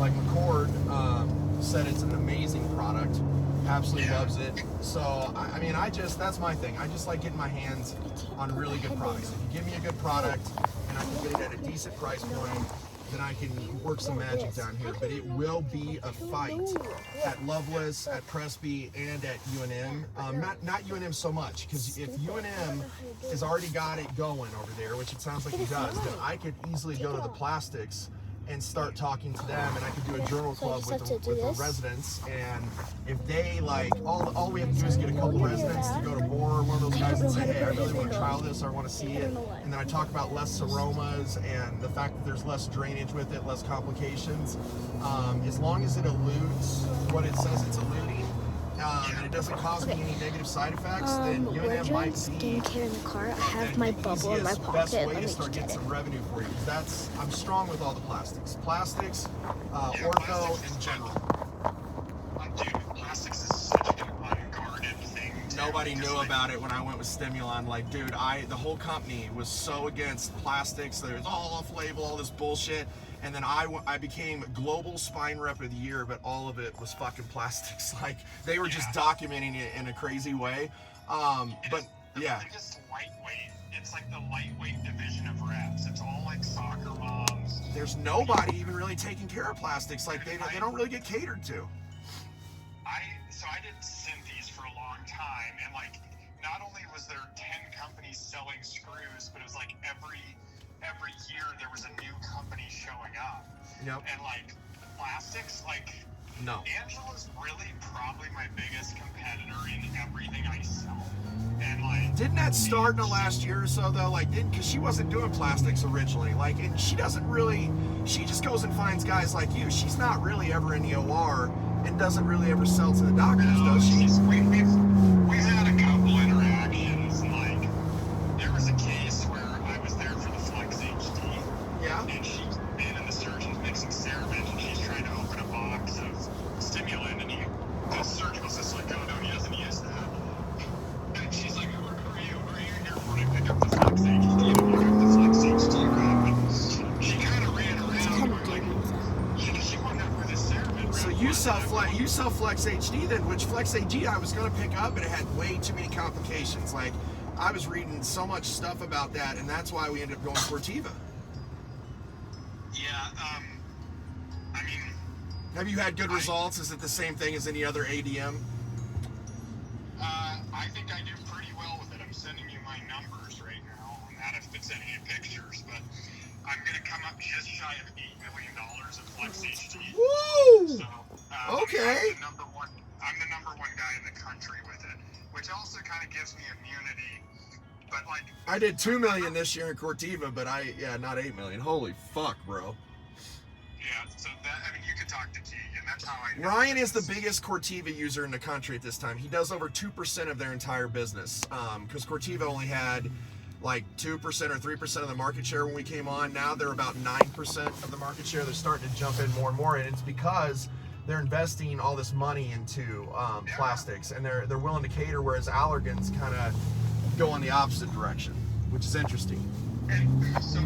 like McCord said it's an amazing product. Absolutely loves it. So, I mean, that's my thing. I just like getting my hands on really good products. If you give me a good product and I can get it at a decent price point, then I can work some magic down here. But it will be a fight at Loveless, at Presby, and at UNM. Not UNM so much, because if UNM has already got it going over there, which it sounds like he does, then I could easily go to the plastics and start talking to them, and I could do a journal club with the residents. And if they like, all we have to do is get a couple residents to go to Moore, one of those guys, and say, hey, I really want to trial this, or I want to see it. And then I talk about less aromas and the fact that there's less drainage with it, less complications. As long as it eludes what it says it's eluding, and it doesn't cause me any negative side effects, then UNM might be skincare in the car. I have my bubble in my pocket. Best way Let to me start get getting it. some revenue for you. Because I'm strong with all the plastics, ortho in general. Dude, plastics is such an unguarded thing. Nobody knew about it when I went with Stimulon. Like, dude, the whole company was so against plastics. There's all off-label, all this bullshit. And then I became global spine rep of the year, but all of it was fucking plastics. Like, they were just documenting it in a crazy way. But yeah. Biggest lightweight. It's like the lightweight division of reps. It's all like soccer moms. There's nobody even really taking care of plastics. Like, they don't really get catered to. So I did Synthes for a long time, and like, not only was there 10 companies selling screws, but it was like every year there was a new company showing up. Yep. And like plastics, like, no. Angela's really probably my biggest competitor in everything I sell. And like, didn't that start in the last year or so though? Like, because she wasn't doing plastics originally. Like, and she just goes and finds guys like you. She's not really ever in the OR and doesn't really ever sell to the doctors, does she? We've had a couple interactions. Like, there was a case where I was there for the Flex HD. Yeah. And she's been in the surgeon's mixing CeraVent, and she's trying to open a box of stimulant, and the surgical assistant's like, oh no, he doesn't use that. And she's like, who are you? Who are you here for? And I pick up the Flex HD, and pick up the Flex HD rep, and she kind of ran around, like, she wanted to know who this CeraVent rep So you sell Flex HD then, which Flex HD I was going to pick up, but it had way too many complications. Like, I was reading so much stuff about that, and that's why we ended up going Cortiva. Yeah, I mean... Have you had good results? Is it the same thing as any other ADM? I think I do pretty well with it. I'm sending you my numbers right now on that, if it's any pictures, but I'm going to come up just shy of $8 million of Flex HD. Woo! So, okay. I'm the number one guy in the country with it, which also kind of gives me immunity. But like, I did $2 million this year in Cortiva, but not $8 million. Holy fuck, bro. Yeah, so that, I mean, you could talk to Keegan. That's how I know. Ryan is the biggest Cortiva user in the country at this time. He does over 2% of their entire business. Because Cortiva only had like 2% or 3% of the market share when we came on. Now they're about 9% of the market share. They're starting to jump in more and more, and it's because they're investing all this money into plastics, and they're willing to cater, whereas Allergan's kind of go in the opposite direction, which is interesting. And so